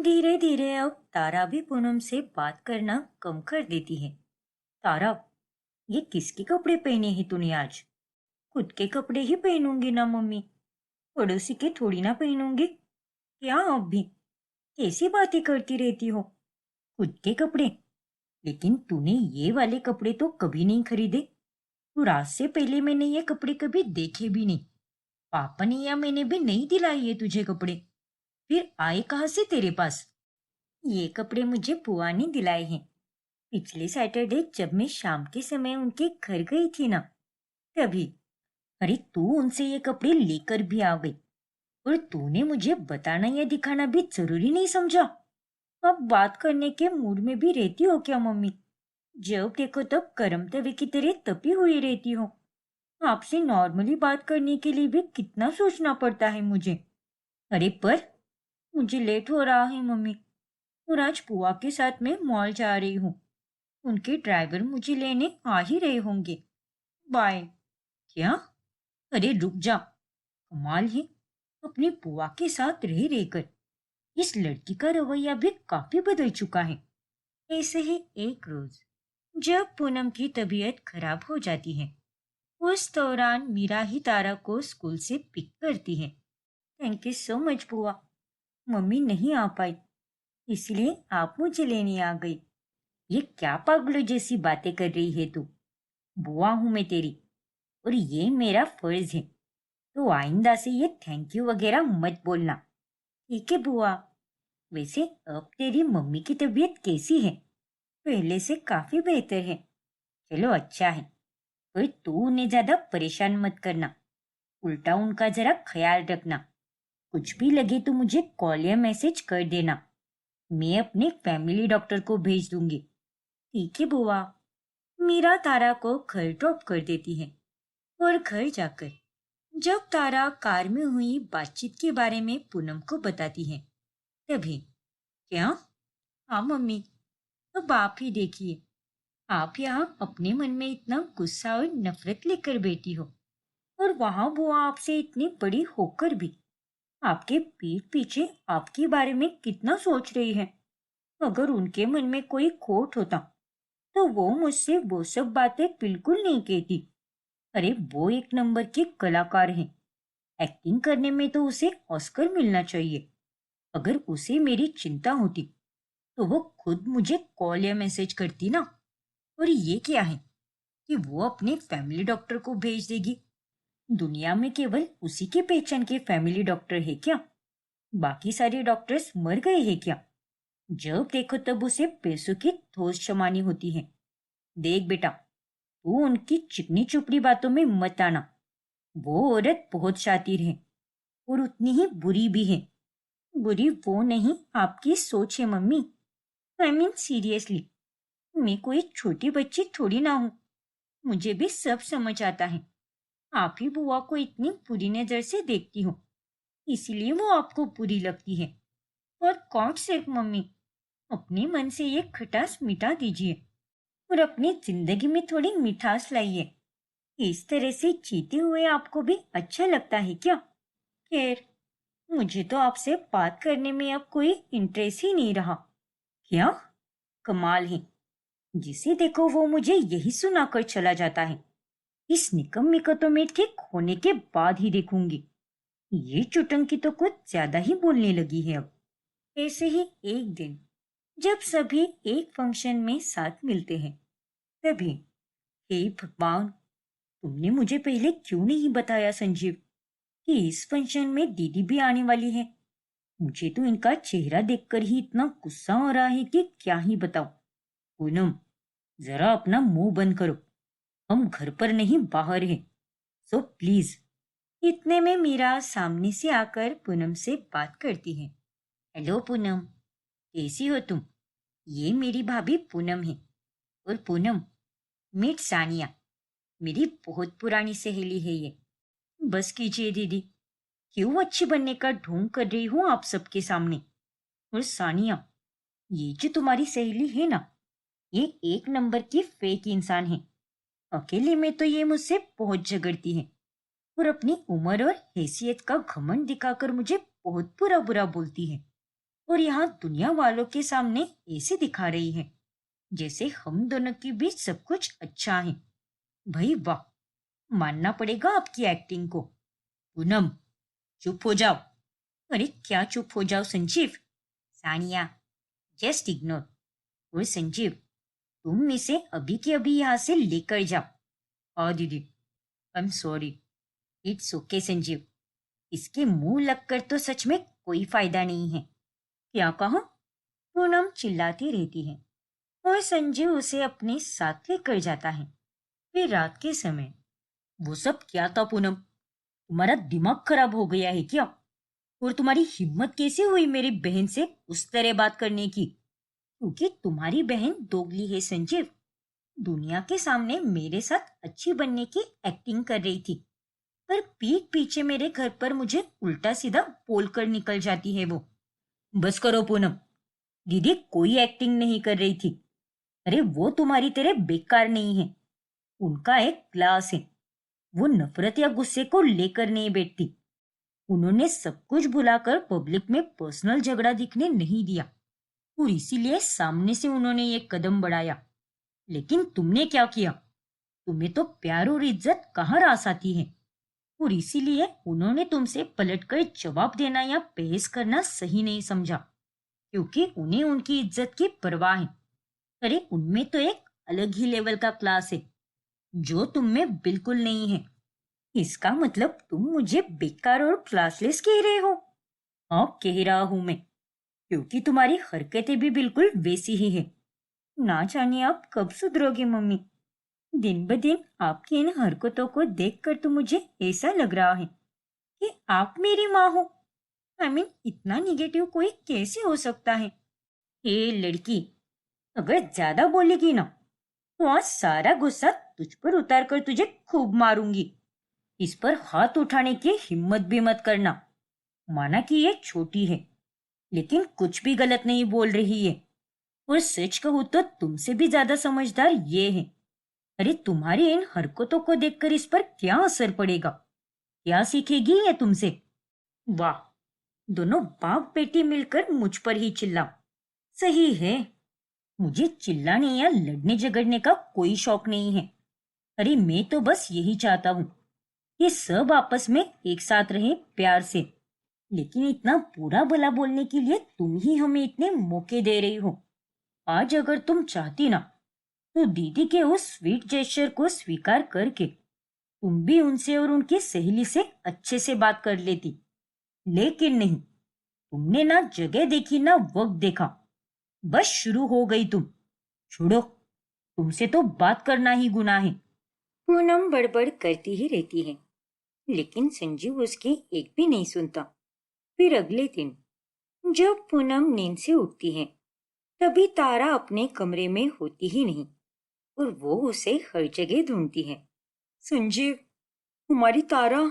धीरे धीरे अब तारा भी पूनम से बात करना कम कर देती है। तारा, ये किसके कपड़े पहने हैं तूने आज? खुद के कपड़े ही पहनूंगी ना मम्मी, पड़ोसी के थोड़ी ना पहनूंगी। क्या अब भी कैसी बातें करती रहती हो? खुद के कपड़े? लेकिन तूने ये वाले कपड़े तो कभी नहीं खरीदे। तू रात से पहले मैंने ये कपड़े कभी देखे भी नहीं। पापा ने या मैंने भी नहीं दिलाए ये तुझे कपड़े। फिर आए कहाँ से तेरे पास? ये कपड़े मुझे बुआ ने दिलाए हैं पिछले सैटरडे, जब मैं शाम के समय उनके घर गई थी ना, तभी। अरे तू उनसे ये कपड़े लेकर भी आ गई और तूने मुझे बताना या दिखाना भी जरूरी नहीं समझा। अब बात करने के मूड में भी रहती हो क्या मम्मी? जब देखो तब गर्म तवे की तरह तपी हुई रहती हो। आपसे नॉर्मली बात करने के लिए भी कितना सोचना पड़ता है मुझे। अरे पर मुझे लेट हो रहा है मम्मी, और आज बुआ के साथ मैं मॉल जा रही हूँ। उनके ड्राइवर मुझे लेने आ ही रहे होंगे। बाय। क्या? अरे रुक जा। कमाल है, अपनी बुआ के साथ रह रहकर इस लड़की का रवैया भी काफी बदल चुका है। ऐसे ही एक रोज जब पूनम की तबीयत खराब हो जाती है, उस दौरान मीरा ही तारा को स्कूल से पिक करती है। थैंक यू सो मच बुआ, मम्मी नहीं आ पाई, इसलिए आप मुझे लेने आ गई। ये क्या पागलों जैसी बातें कर रही है तू? बुआ हूं मैं तेरी, और ये मेरा फर्ज है। तो आइंदा से ये थैंक यू वगैरह मत बोलना। ठीक है बुआ। वैसे अब तेरी मम्मी की तबीयत कैसी है? पहले से काफी बेहतर है। चलो अच्छा है। पर तू उन्हें ज्यादा परेशान मत करना, उल्टा उनका जरा ख्याल रखना। कुछ भी लगे तो मुझे कॉल या मैसेज कर देना। मैं अपने फैमिली डॉक्टर को भेज दूंगी। ठीक है बुआ। मीरा तारा को घर ड्रॉप कर देती है और घर जाकर जब तारा कार में हुई बातचीत के बारे में पूनम को बताती है, तभी। क्या? हाँ मम्मी, अब आप ही देखिए, आप यहाँ अपने मन में इतना गुस्सा और नफरत लेकर बैठी हो, और वहां बुआ आपसे इतनी बड़ी होकर भी आपके पीठ पीछे आपके बारे में कितना सोच रही है। अगर उनके मन में कोई खोट होता तो वो मुझसे वो सब बातें बिल्कुल नहीं कहती। अरे वो एक नंबर के कलाकार हैं। एक्टिंग करने में तो उसे ऑस्कर मिलना चाहिए। अगर उसे मेरी चिंता होती तो वो खुद मुझे कॉल या मैसेज करती ना। और ये क्या है कि वो अपने फैमिली डॉक्टर को भेज देगी? दुनिया में केवल उसी के पहचान के फैमिली डॉक्टर है क्या? बाकी सारे डॉक्टर्स मर गए हैं क्या? जब देखो तब उसे पैसों की ठोस जमानी होती है। देख बेटा, तू उनकी चिकनी चुपड़ी बातों में मत आना। वो औरत बहुत शातिर है और उतनी ही बुरी भी है। बुरी वो नहीं, आपकी सोच है मम्मी। आई मीन सीरियसली, मैं कोई छोटी बच्ची थोड़ी ना हूँ। मुझे भी सब समझ आता है। आप ही बुआ को इतनी बुरी नजर से देखती हो, इसीलिए वो आपको बुरी लगती है। और गॉड सेक मम्मी, अपने मन से ये खटास मिटा दीजिए और अपनी जिंदगी में थोड़ी मिठास लाइए। इस तरह से जीते हुए आपको भी अच्छा लगता है क्या? खैर, मुझे तो आपसे बात करने में अब कोई इंटरेस्ट ही नहीं रहा। क्या? कमाल है, जिसे देखो वो मुझे यही सुनाकर चला जाता है। इस निकम्मी को तो मैं ठीक होने के बाद ही देखूंगी। ये चुटंकी तो कुछ ज्यादा ही बोलने लगी है अब। ऐसे ही एक दिन जब सभी एक फंक्शन में साथ मिलते हैं, तभी। हे भगवान, तुमने मुझे पहले क्यों नहीं बताया संजीव कि इस फंक्शन में दीदी भी आने वाली है? मुझे तो इनका चेहरा देखकर ही इतना गुस्सा हो रहा है कि क्या ही बताऊं। पूनम, जरा अपना मुंह बंद करो। हम घर पर नहीं बाहर हैं, सो प्लीज। इतने में मीरा सामने से आकर पूनम से बात करती है। हेलो पूनम, कैसी हो तुम? ये मेरी भाभी पूनम है। और पूनम, मीट सानिया, मेरी बहुत पुरानी सहेली है ये। बस कीजिए दीदी, क्यों अच्छी बनने का ढोंग कर रही हूँ आप सबके सामने? और सानिया, ये जो तुम्हारी सहेली है ना, ये एक नंबर की फेक इंसान है। अकेले में तो ये मुझसे बहुत झगड़ती है और अपनी उम्र और हैसियत का घमंड दिखाकर मुझे बहुत बुरा बुरा बोलती है। और यहाँ दुनिया वालों के सामने ऐसे दिखा रही है जैसे हम दोनों के बीच सब कुछ अच्छा है। भाई वाह, मानना पड़ेगा आपकी एक्टिंग को। पूनम, चुप हो जाओ। अरे क्या चुप हो जाओ संजीव? Sania, just ignore. और संजीव, तुम इसे अभी के अभी यहाँ से लेकर जाओ। हाँ दीदी, I am sorry. It's okay Sanjeev, इसके मुंह लगकर तो सच में कोई फायदा नहीं है। क्या कहा? पूनम चिल्लाती रहती है और संजीव उसे अपने साथ लेकर जाता है। फिर रात के समय, वो सब क्या था पूनम? तुम्हारा दिमाग खराब हो गया है क्या? और तुम्हारी हिम्मत कैसे हुई मेरी बहन से उस तरह बात करने की? क्योंकि तुम्हारी बहन दोगली है संजीव। दुनिया के सामने मेरे साथ अच्छी बनने की एक्टिंग कर रही थी, पर पीठ पीछे मेरे घर पर मुझे उल्टा सीधा बोल कर निकल जाती है वो। बस करो पूनम, दीदी कोई एक्टिंग नहीं कर रही थी। अरे वो तुम्हारी तरह बेकार नहीं है। उनका एक क्लास है। वो नफरत या गुस्से को लेकर नहीं बैठती। उन्होंने सब कुछ भुलाकर पब्लिक में पर्सनल झगड़ा दिखने नहीं दिया, और इसीलिए सामने से उन्होंने ये कदम बढ़ाया। लेकिन तुमने क्या किया? तुम्हें तो प्यार और इज्जत कहाँ रास आती है, और इसीलिए उन्होंने तुमसे पलटकर जवाब देना या बहस करना सही नहीं समझा, क्योंकि उन्हें उनकी इज्जत की परवाह है। अरे उनमें तो एक अलग ही लेवल का क्लास है जो तुम में बिल्कुल नहीं है। इसका मतलब तुम मुझे बेकार और क्लासलेस कह रहे हो? हाँ कह रहा हूं मैं, क्योंकि तुम्हारी हरकतें भी बिल्कुल वैसी ही है। ना जाने आप कब सुधरोगे मम्मी। दिन ब दिन आपकी इन हरकतों को देखकर तो मुझे ऐसा लग रहा है कि आप मेरी माँ हो। इतना निगेटिव कोई कैसे हो सकता है? ए लड़की, अगर ज्यादा बोलेगी ना तो आज सारा गुस्सा तुझ पर उतार कर तुझे खूब मारूंगी। इस पर हाथ उठाने की हिम्मत भी मत करना। माना कि ये छोटी है, लेकिन कुछ भी गलत नहीं बोल रही है। और सच कहूं तो तुमसे भी ज्यादा समझदार ये है। अरे तुम्हारी इन हरकतों को देखकर इस पर क्या असर पड़ेगा? क्या सीखेगी ये तुमसे? वाह, दोनों बाप बेटी मिलकर मुझ पर ही चिल्लाओ। सही है, मुझे चिल्लाने या लड़ने झगड़ने का कोई शौक नहीं है। अरे मैं तो बस यही चाहता हूँ कि सब आपस में एक साथ रहे प्यार से। लेकिन इतना बुरा भला बोलने के लिए तुम ही हमें इतने मौके दे रही हो। आज अगर तुम चाहती ना तो दीदी के उस स्वीट जेस्चर को स्वीकार करके तुम भी उनसे और उनकी सहेली से अच्छे से बात कर लेती। लेकिन नहीं, तुमने ना जगह देखी ना वक्त देखा, बस शुरू हो गई तुम। छोड़ो, तुमसे तो बात करना ही गुनाह है। पूनम बड़बड़ करती ही रहती है, लेकिन संजीव उसकी एक भी नहीं सुनता। फिर अगले दिन जब पूनम नींद से उठती है, तभी तारा अपने कमरे में होती ही नहीं, और वो उसे हर जगह ढूंढती है। संजीव, हमारी तारा,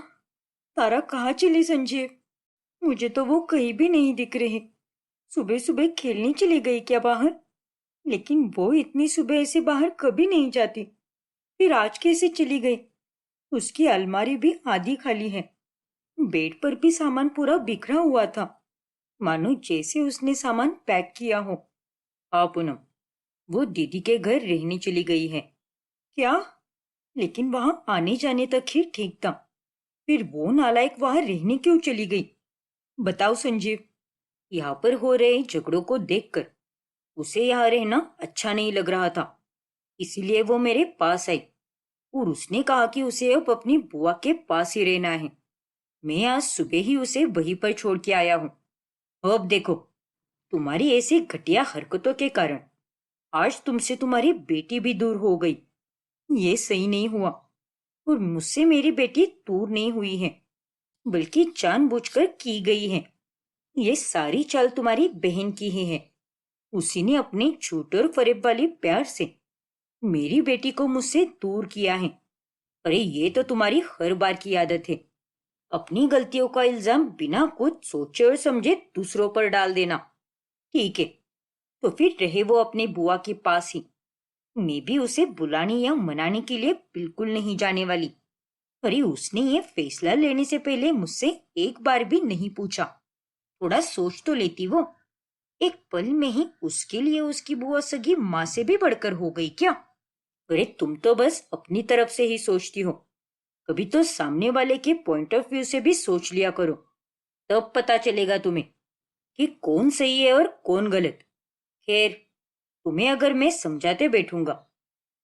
तारा कहाँ चली संजीव? मुझे तो वो कहीं भी नहीं दिख रही। सुबह सुबह खेलने चली गई क्या बाहर? लेकिन वो इतनी सुबह ऐसे बाहर कभी नहीं जाती। फिर आज कैसे चली गई? उसकी अलमारी भी आधी खाली है। बेड पर भी सामान पूरा बिखरा हुआ था, मानो जैसे उसने सामान पैक किया हो। हाँ पूनम, वो दीदी के घर रहने चली गई है। क्या? लेकिन वहां आने जाने तक ही ठीक था। फिर वो नालायक वहां रहने क्यों चली गई? बताओ संजीव। यहाँ पर हो रहे झगड़ों को देखकर उसे यहाँ रहना अच्छा नहीं लग रहा था, इसीलिए वो मेरे पास आई और उसने कहा कि उसे अब अपनी बुआ के पास ही रहना है। मैं आज सुबह ही उसे वहीं पर छोड़ के आया हूँ। अब देखो, तुम्हारी ऐसी घटिया हरकतों के कारण आज तुमसे तुम्हारी बेटी भी दूर हो गई। ये सही नहीं हुआ, और मुझसे मेरी बेटी दूर नहीं हुई है, बल्कि जानबूझकर की गई है। ये सारी चाल तुम्हारी बहन की ही है। उसी ने अपने झूठे और फरेब वाले प्यार से मेरी बेटी को मुझसे दूर किया है। अरे ये तो तुम्हारी हर बार की आदत है, अपनी गलतियों का इल्जाम बिना कुछ सोचे और समझे दूसरों पर डाल देना। ठीक है, तो फिर रहे वो अपने बुआ के पास ही। मैं भी उसे बुलाने या मनाने के लिए बिल्कुल नहीं जाने वाली। अरे उसने ये फैसला लेने से पहले मुझसे एक बार भी नहीं पूछा। थोड़ा सोच तो लेती वो। एक पल में ही उसके लिए उसकी बुआ सगी माँ से भी बढ़कर हो गई क्या? अरे तुम तो बस अपनी तरफ से ही सोचती हो। कभी तो सामने वाले के पॉइंट ऑफ व्यू से भी सोच लिया करो, तब पता चलेगा तुम्हें कि कौन सही है और कौन गलत। खैर, तुम्हें अगर मैं समझाते बैठूंगा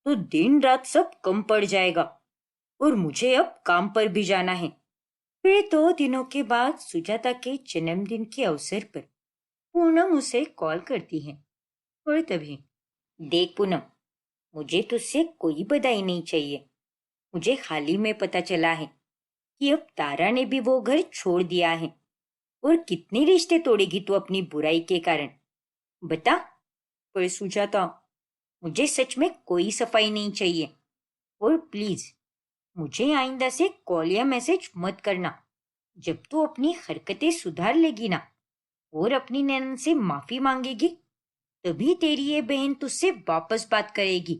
तो दिन रात सब कम पड़ जाएगा और मुझे अब काम पर भी जाना है। फिर 2 दिनों के बाद सुजाता के जन्मदिन के अवसर पर पूनम उसे कॉल करती है और तभी, देख पूनम, मुझे तुझसे कोई बधाई नहीं चाहिए। मुझे हाल ही में पता चला है कि अब तारा ने भी वो घर छोड़ दिया है। और कितने रिश्ते तोड़ेगी तू अपनी बुराई के कारण, बता। पर सुजाता, मुझे सच में कोई सफाई नहीं चाहिए। और प्लीज मुझे आइंदा से कॉल या मैसेज मत करना। जब तू अपनी हरकतें सुधार लेगी ना और अपनी नैनन से माफी मांगेगी, तभी तेरी ये बहन तुझसे वापस बात करेगी।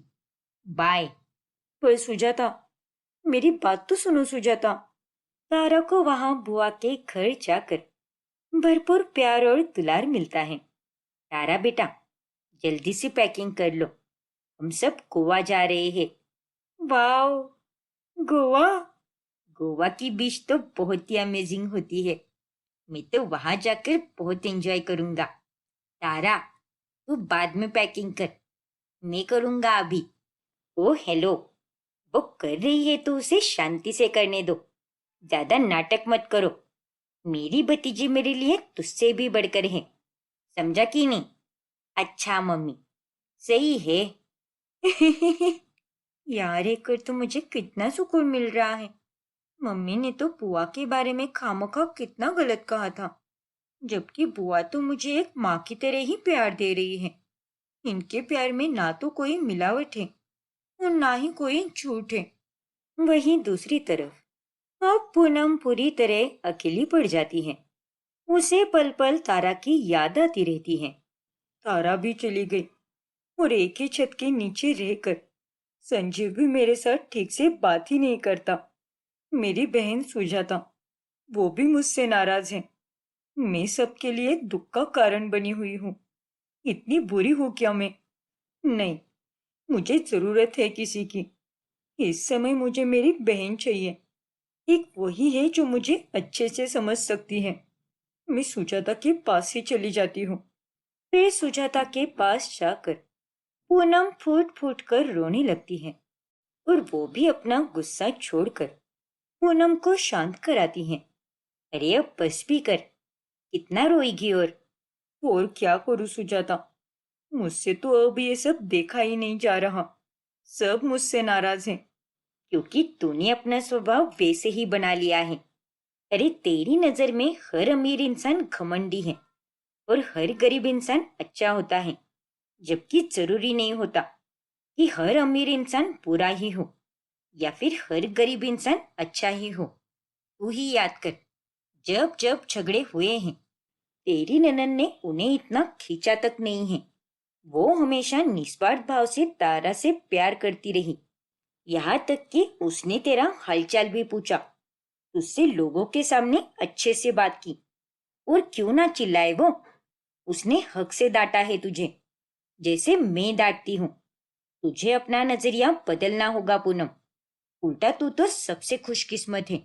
बाय। पर सुजाता, मेरी बात तो सुनो सुजाता। तारा को वहां बुआ के घर जाकर भरपूर प्यार और दुलार मिलता है। तारा बेटा, जल्दी से पैकिंग कर लो, हम सब गोवा जा रहे हैं। वाओ, गोवा! गोवा की बीच तो बहुत ही अमेजिंग होती है। मैं तो वहां जाकर बहुत एंजॉय करूंगा। तारा, तू बाद में पैकिंग कर, मैं करूंगा अभी। ओ हेलो, वो कर रही है तो उसे शांति से करने दो। ज्यादा नाटक मत करो। मेरी भतीजी मेरे लिए तुझसे भी बढ़कर है, समझा कि नहीं? अच्छा मम्मी, सही है। यार, एक कर तो मुझे कितना सुकून मिल रहा है। मम्मी ने तो बुआ के बारे में खामखा कितना गलत कहा था, जबकि बुआ तो मुझे एक माँ की तरह ही प्यार दे रही है। इनके प्यार में ना तो कोई मिलावट है और ना ही कोई झूठ है। वहीं दूसरी तरफ अब पूनम पूरी तरह अकेली पड़ जाती है। उसे पल पल तारा की याद आती रहती है। तारा भी चली गई और एक ही छत के नीचे रहकर संजीव भी मेरे साथ ठीक से बात ही नहीं करता। मेरी बहन सुजाता, वो भी मुझसे नाराज है। मैं सबके लिए दुख का कारण बनी हुई हूँ। इतनी बुरी हूँ क्या मैं? नहीं, मुझे जरूरत है किसी की। इस समय मुझे मेरी बहन चाहिए। एक वही है जो मुझे अच्छे से समझ सकती है। मैं सुजाता के पास ही चली जाती हूँ। फिर सुजाता के पास जाकर पूनम फूट फूट कर रोने लगती है और वो भी अपना गुस्सा छोड़कर पूनम को शांत कराती है। अरे अब बस भी कर, कितना रोएगी? और क्या करूँ सुजाता, मुझसे तो अब ये सब देखा ही नहीं जा रहा। सब मुझसे नाराज हैं क्योंकि तूने अपना स्वभाव वैसे ही बना लिया है। अरे तेरी नजर में हर अमीर इंसान घमंडी है और हर गरीब इंसान अच्छा होता है, जबकि जरूरी नहीं होता कि हर अमीर इंसान बुरा ही हो या फिर हर गरीब इंसान अच्छा ही हो। तू ही याद कर, जब जब झगड़े हुए हैं, तेरी ननन ने उन्हें इतना खींचा तक नहीं है। वो हमेशा निस्वार्थ भाव से तारा से प्यार करती रही, यहाँ तक कि उसने तेरा हालचाल भी पूछा, तुझसे लोगों के सामने अच्छे से बात की। और क्यों ना चिल्लाए वो, उसने हक से डांटा है तुझे, जैसे मैं डांटती हूँ। तुझे अपना नजरिया बदलना होगा पूनम। उल्टा तू तो सबसे खुशकिस्मत है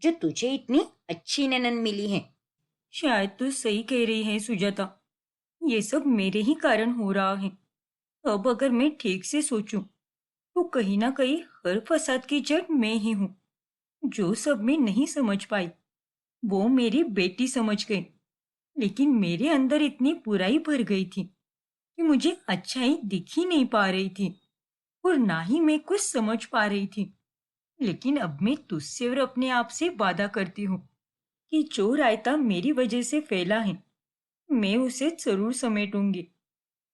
जो तुझे इतनी अच्छी ननन मिली है। शायद तू सही कह रही है सुजाता, ये सब मेरे ही कारण हो रहा है। अब अगर मैं ठीक से सोचूं तो कहीं ना कहीं हर फसाद की जड़ मैं ही हूँ। जो सब मैं नहीं समझ पाई वो मेरी बेटी समझ गई, लेकिन मेरे अंदर इतनी बुराई भर गई थी कि मुझे अच्छाई दिख ही नहीं पा रही थी और ना ही मैं कुछ समझ पा रही थी। लेकिन अब मैं तुझसे और अपने आप से वादा करती हूँ कि जो रायता मेरी वजह से फैला है, मैं उसे जरूर समेटूंगी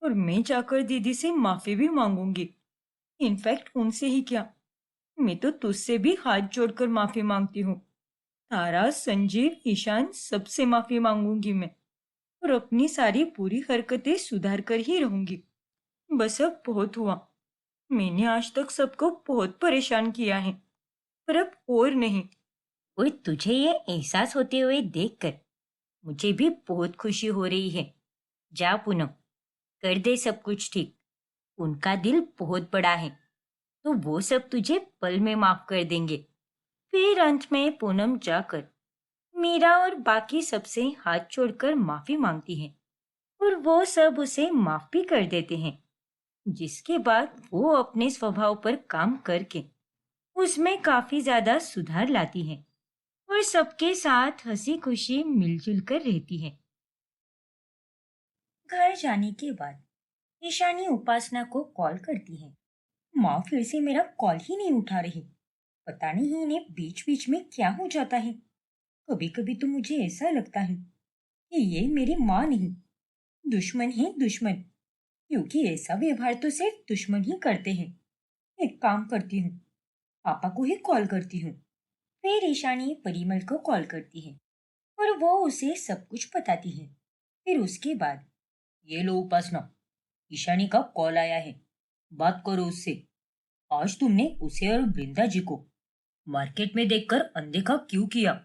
और मैं जाकर दीदी से माफी भी मांगूंगी। इनफैक्ट उनसे ही क्या, मैं तो तुझसे भी हाथ जोड़कर माफी मांगती हूँ। तारा, संजीव, ईशान, सबसे माफी मांगूंगी मैं और अपनी सारी बुरी हरकतें सुधार कर ही रहूंगी। बस अब बहुत हुआ। मैंने आज तक सबको बहुत परेशान किया है, पर अब और नहीं। और तुझे ये एहसास होते हुए देखकर मुझे भी बहुत खुशी हो रही है। जा पूनम, कर दे सब कुछ ठीक। उनका दिल बहुत बड़ा है, तो वो सब तुझे पल में माफ कर देंगे। फिर अंत में पूनम जाकर मीरा और बाकी सबसे हाथ जोड़कर माफी मांगती है और वो सब उसे माफ भी कर देते हैं। जिसके बाद वो अपने स्वभाव पर काम करके उसमें काफी ज्यादा सुधार लाती है और सबके साथ हंसी खुशी मिलजुल कर रहती है। घर जाने के बाद ईशानी उपासना को कॉल करती है। माँ फिर से मेरा कॉल ही नहीं उठा रही। पता नहीं इन्हें बीच बीच में क्या हो जाता है। कभी कभी तो मुझे ऐसा लगता है कि ये मेरी माँ नहीं, दुश्मन है दुश्मन। क्योंकि ऐसा व्यवहार तो सिर्फ दुश्मन ही करते हैं। एक काम करती हूँ, पापा को ही कॉल करती हूँ। फिर ईशानी परिमल को कॉल करती है और वो उसे सब कुछ बताती है। फिर उसके बाद, ये लो उपासना, ईशानी का कॉल आया है, बात करो उससे। आज तुमने उसे और वृंदा जी को मार्केट में देखकर अनदेखा क्यों किया?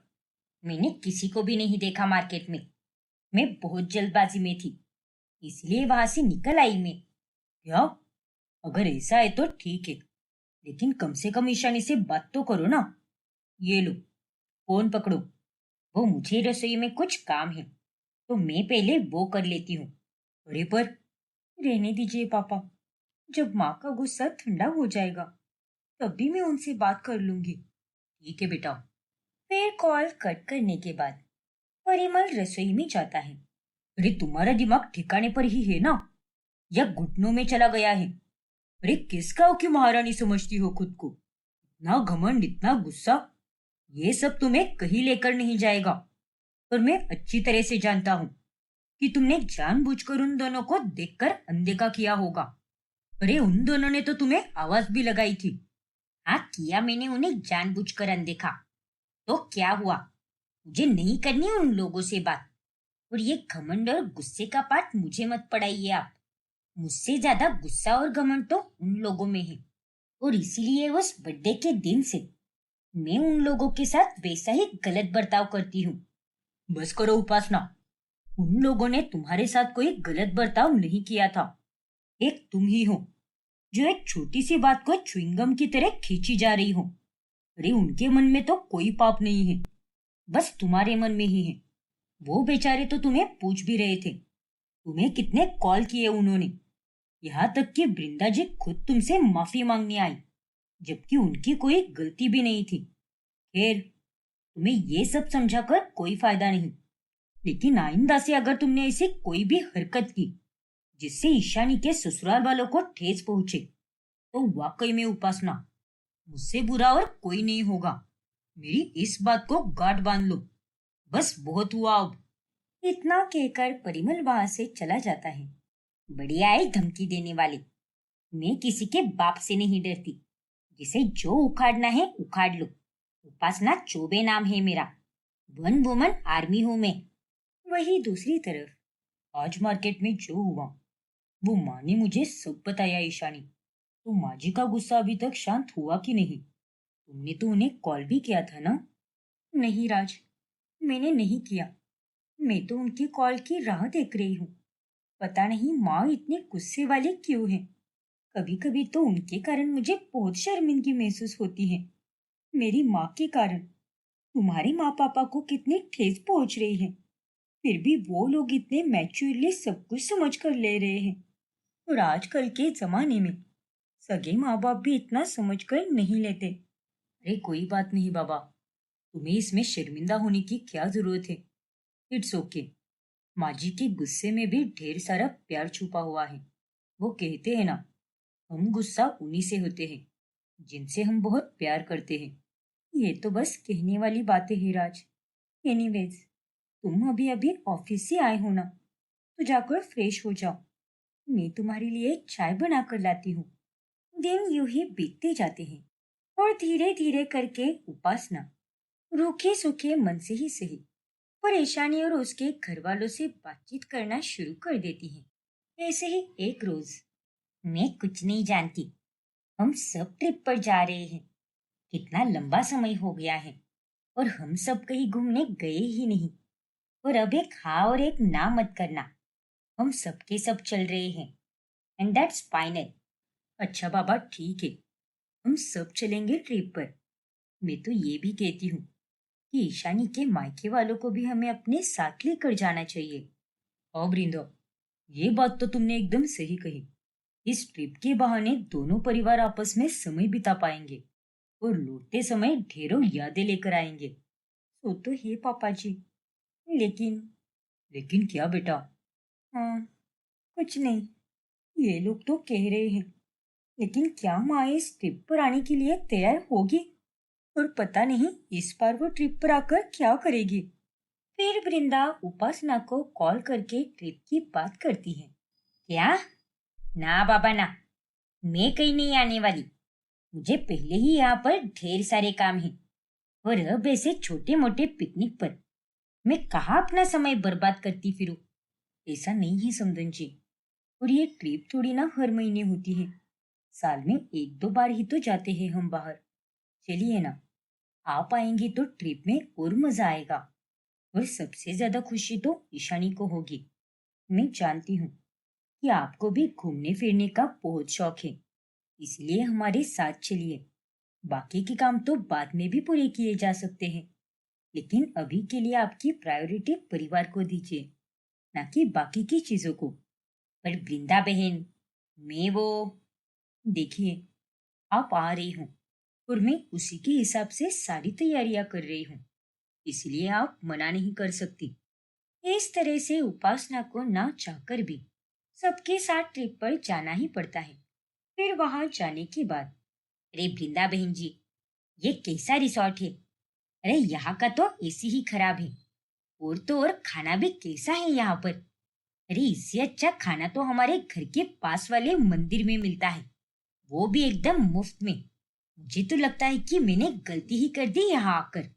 मैंने किसी को भी नहीं देखा मार्केट में। मैं बहुत जल्दबाजी में थी, इसलिए वहां से निकल आई मैं। क्या? अगर ऐसा है तो ठीक है, लेकिन कम से कम ईशानी से बात तो करो ना। ये लो, फोन पकड़ो। वो मुझे रसोई में कुछ काम है, तो मैं पहले वो कर लेती हूँ। अरे पर रहने दीजिए पापा, जब माँ का गुस्सा ठंडा हो जाएगा तब भी मैं उनसे बात कर लूंगी। ठीक है बेटा। फिर कॉल कट करने के बाद परिमल रसोई में जाता है। अरे तुम्हारा दिमाग ठिकाने पर ही है ना, या घुटनों में चला गया है? अरे किस गांव की महारानी समझती हो खुद को? इतना घमंड, इतना गुस्सा, ये सब तुम्हें कहीं लेकर नहीं जाएगा। पर मैं अच्छी तरह से जानता हूँ कि तुमने जानबूझकर उन दोनों को देखकर अनदेखा किया होगा। अरे उन दोनों ने तो तुम्हें आवाज भी लगाई थी। हाँ किया मैंने उन्हें जानबूझकर अनदेखा। तो क्या हुआ? मुझे नहीं करनी उन लोगों से बात। और ये घमंड और गुस्से का पाठ मुझे मत पढ़ाइए आप। मुझसे ज्यादा गुस्सा और घमंड तो उन लोगों में है, और इसीलिए उस बर्थडे के दिन से मैं उन लोगों के साथ वैसा ही गलत बर्ताव करती हूँ। बस करो उपासना, उन लोगों ने तुम्हारे साथ कोई गलत बर्ताव नहीं किया था। एक तुम ही हो जो एक छोटी सी बात को च्युइंगम की तरह खींची जा रही हो। अरे उनके मन में तो कोई पाप नहीं है, बस तुम्हारे मन में ही है। वो बेचारे तो तुम्हें पूछ भी रहे थे, तुम्हें कितने कॉल किए उन्होंने। यहाँ तक कि वृंदा जी खुद तुमसे माफी मांगने आई, जबकि उनकी कोई गलती भी नहीं थी। खैर, तुम्हें ये सब समझाकर कोई फायदा नहीं। लेकिन आइंदा से अगर तुमने ऐसी कोई भी हरकत की जिससे ईशानी के ससुराल वालों को ठेस पहुंचे, तो वाकई में उपासना, मुझसे बुरा और कोई नहीं होगा। मेरी इस बात को गांठ बांध लो। बस बहुत हुआ अब। इतना कहकर परिमल वहां से चला जाता है। बढ़िया है धमकी देने वाले। मैं किसी के बाप से नहीं डरती। जिसे जो उखाड़ना है उखाड़ लो। उपासना चौबे नाम है मेरा। वन वुमन आर्मी हूं मैं। वही दूसरी तरफ आज मार्केट में जो हुआ, वो माँ ने मुझे सब बताया ईशानी। तो माँ जी का गुस्सा अभी तक शांत हुआ कि नहीं? तुमने तो उन्हें कॉल भी किया था ना? नहीं राज, मैंने नहीं किया। मैं तो उनकी कॉल की राह देख रही हूँ। पता नहीं माँ इतने गुस्से वाली क्यों है। कभी कभी तो उनके कारण मुझे बहुत शर्मिंदगी महसूस होती है। मेरी माँ के कारण तुम्हारे माँ पापा को कितनी ठेस पहुंच रही है। फिर भी वो लोग इतने मैच्योरली सब कुछ समझ कर ले रहे हैं। और आजकल के जमाने में सगे माँ बाप भी इतना समझ कर नहीं लेते। अरे कोई बात नहीं बाबा, तुम्हें इसमें शर्मिंदा होने की क्या जरूरत है? It's okay. माँ जी के गुस्से में भी ढेर सारा प्यार छुपा हुआ है। वो कहते हैं ना, हम गुस्सा उन्हीं से होते हैं जिनसे हम बहुत प्यार करते हैं। ये तो बस कहने वाली बातें हैं राज। एनीवेज, तुम अभी अभी ऑफिस से आए हो ना, तो जाकर फ्रेश हो जाओ। मैं तुम्हारे लिए चाय बना कर लाती हूँ। दिन यूं ही बीतते जाते हैं और धीरे धीरे करके उपासना रूखे सूखे मन से ही सही परेशानी और उसके घर वालों से बातचीत करना शुरू कर देती है। ऐसे ही एक रोज, मैं कुछ नहीं जानती, हम सब ट्रिप पर जा रहे हैं। कितना लंबा समय हो गया है और हम सब कहीं घूमने गए ही नहीं। और अब एक हाँ और एक ना मत करना। हम सबके सब चल रहे हैं एंड दैट्स फाइनल। अच्छा बाबा ठीक है, हम सब चलेंगे ट्रिप पर। मैं तो ये भी कहती हूँ कि ईशानी के मायके वालों को भी हमें अपने साथ लेकर जाना चाहिए। हाँ वृंदा, ये बात तो तुमने एकदम सही कही। इस ट्रिप के बहाने दोनों परिवार आपस में समय बिता पाएंगे और लौटते समय ढेरों यादें लेकर आएंगे। वो तो है पापा जी, लेकिन लेकिन क्या बेटा? हाँ, कुछ नहीं। ये लोग तो कह रहे हैं, लेकिन क्या माँ इस ट्रिप पर आने के लिए तैयार होगी? और पता नहीं इस बार वो ट्रिप पर आकर क्या करेगी। फिर वृंदा उपासना को कॉल करके ट्रिप की बात करती है। क्या? ना बाबा ना, मैं कहीं नहीं आने वाली। मुझे पहले ही यहाँ पर ढेर सारे काम हैं और अब ऐसे छोटे मोटे पिकनिक पर मैं कहाँ अपना समय बर्बाद करती फिरूं। ऐसा नहीं है समदन जी, और ये ट्रिप थोड़ी ना हर महीने होती है। साल में एक दो बार ही तो जाते हैं हम बाहर। चलिए ना, आप आएंगी तो ट्रिप में और मजा आएगा। और सबसे ज्यादा खुशी तो ईशानी को होगी। मैं जानती हूँ कि आपको भी घूमने फिरने का बहुत शौक है, इसलिए हमारे साथ चलिए। बाकी के काम तो बाद में भी पूरे किए जा सकते हैं, लेकिन अभी के लिए आपकी प्रायोरिटी परिवार को दीजिए, ना कि बाकी की चीजों को। पर वृंदा बहन, मैं वो देखिए, आप आ रही हूँ और मैं उसी के हिसाब से सारी तैयारियां कर रही हूँ, इसलिए आप मना नहीं कर सकती। इस तरह से उपासना को ना चाहकर भी सबके साथ ट्रिप पर जाना ही पड़ता है। फिर वहां जाने के बाद, अरे वृंदा बहन जी, ये कैसा रिसोर्ट है? अरे यहाँ का तो एसी ही खराब है। और तो और खाना भी कैसा है यहाँ पर? अरे इससे अच्छा खाना तो हमारे घर के पास वाले मंदिर में मिलता है, वो भी एकदम मुफ्त में। मुझे तो लगता है कि मैंने गलती ही कर दी यहाँ आकर।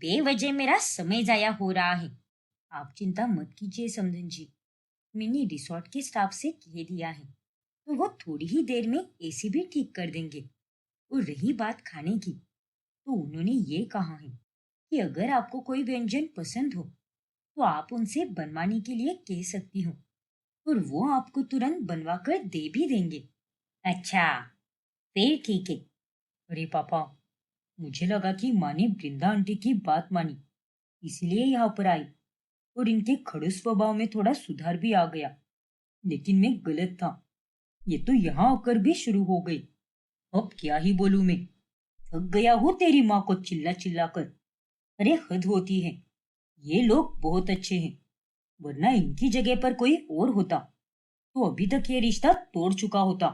बेवजह मेरा समय जाया हो रहा है। आप चिंता मत कीजिए समधन जी, मैंने रिसोर्ट के स्टाफ से कह दिया है, तो वो थोड़ी ही देर में एसी भी ठीक कर देंगे। और रही बात खाने की, तो उन्होंने ये कहा है कि अगर आपको कोई व्यंजन पसंद हो तो आप उनसे बनवाने के लिए कह सकती हो और वो आपको तुरंत बनवा कर दे भी देंगे। अच्छा, फिर ठीक है। अरे पापा, मुझे लगा कि माँ ने वृंदा आंटी की बात मानी, इसीलिए यहाँ पर आई और इनके खड़ूस स्वभाव में थोड़ा सुधार भी आ गया। लेकिन मैं गलत था, ये तो यहाँ आकर भी शुरू हो गई। अब क्या ही बोलूं मैं, थक गया हूँ तेरी माँ को चिल्ला चिल्ला कर। अरे हद होती है, ये लोग बहुत अच्छे हैं, वरना इनकी जगह पर कोई और होता तो अभी तक ये रिश्ता तोड़ चुका होता।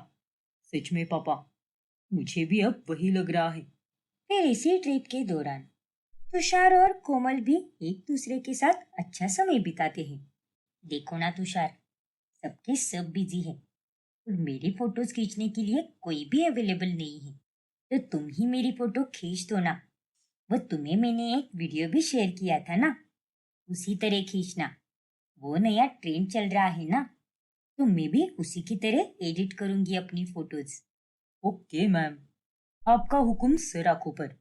सच में पापा, मुझे भी अब वही लग रहा है। फिर इसी ट्रिप के दौरान तुषार और कोमल भी एक दूसरे के साथ अच्छा समय बिताते हैं। देखो ना तुषार, सबके सब बिजी हैं और मेरी फोटोज खींचने के लिए कोई भी अवेलेबल नहीं है, तो तुम ही मेरी फोटो खींच दो ना। वो तुम्हें मैंने एक वीडियो भी शेयर किया था ना, उसी तरह खींचना। वो नया ट्रेंड चल रहा है ना, तो मैं भी उसी की तरह एडिट करूंगी अपनी फोटोज। ओके मैम, आपका हुक्म सर आंखों पर।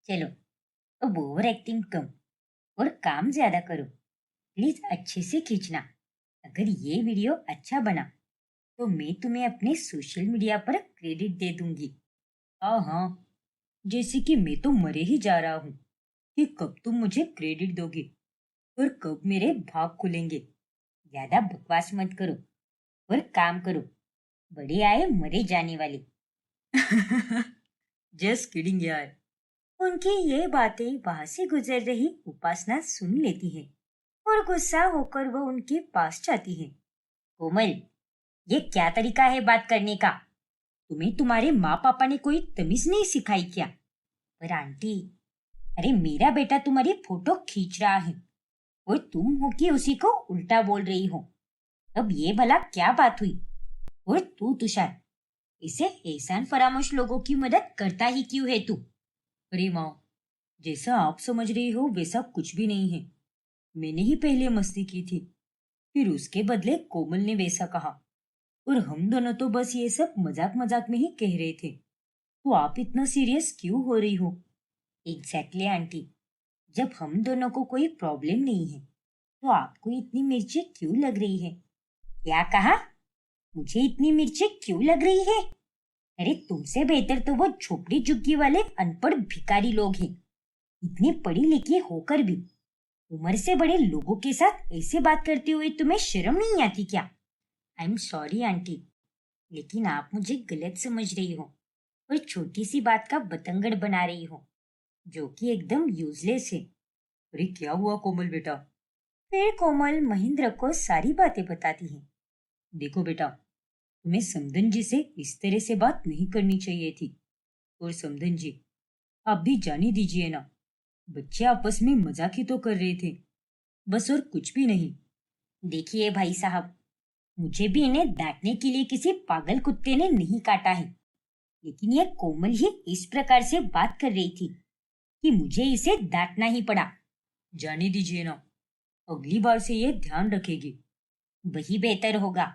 चलो, अब ओवर एक्टिंग कम और काम ज्यादा करो। प्लीज अच्छे से खींचना। अगर ये वीडियो अच्छा बना तो मैं तुम्हें अपने सोशल मीडिया पर क्रेडिट दे दूंगी। हाँ हाँ, जैसे कि मैं तो मरे ही जा रहा हूँ कि कब तुम मुझे क्रेडिट दोगे और कब मेरे भाग खुलेंगे। ज्यादा बकवास मत करो और काम करो, बड़े आए मरे जाने वाले। जस्ट किडिंग यार। उनकी ये बातें वहां से गुजर रही उपासना सुन लेती है और गुस्सा होकर वो उनके पास जाती है। कोमल, ये क्या तरीका है बात करने का? तुम्हें तुम्हारे माँ पापा ने कोई तमीज नहीं सिखाई क्या? पर आंटी, अरे मेरा बेटा तुम्हारी फोटो खींच रहा है और तुम हो कि उसी को उल्टा बोल रही हो। अब ये भला क्या बात हुई? और तू तुषार, इसे एहसान फरामोश लोगों की मदद करता ही क्यों है तू? अरे माँ, जैसा आप समझ रही हो वैसा कुछ भी नहीं है। मैंने ही पहले मस्ती की थी, फिर उसके बदले कोमल ने वैसा कहा, और हम दोनों तो बस ये सब मजाक मजाक में ही कह रहे थे। तो आप इतना सीरियस क्यों हो रही हो? एग्जैक्टली आंटी, जब हम दोनों को कोई प्रॉब्लम नहीं है तो आपको इतनी मिर्ची क्यों लग रही है? क्या कहा? मुझे इतनी मिर्ची क्यों लग रही है? अरे तुमसे बेहतर तो वो झोपड़ी झुग्गी वाले अनपढ़ भिखारी लोग हैं। इतनी पढ़ी लिखी होकर भी उम्र से बड़े लोगों के साथ ऐसे बात करते हुए तुम्हें शर्म नहीं आती क्या? आई एम सॉरी आंटी, लेकिन आप मुझे गलत समझ रही हो और छोटी सी बात का बतंगड़ बना रही हो, जो कि एकदम यूजलेस है। अरे क्या हुआ कोमल बेटा? फिर कोमल महेंद्र को सारी बातें बताती है। देखो बेटा, तुम्हें समधन जी से इस तरह से बात नहीं करनी चाहिए थी। और समधन जी, आप भी जाने दीजिए ना, बच्चे आपस में मजाक ही तो कर रहे थे, बस और कुछ भी नहीं। देखिए भाई साहब, मुझे भी इन्हें डांटने के लिए किसी पागल कुत्ते ने नहीं काटा है, लेकिन यह कोमल ही इस प्रकार से बात कर रही थी कि मुझे इसे डांटना ही पड़ा। जाने दीजिए ना, अगली बार से ये ध्यान रखेगी। वही बेहतर होगा।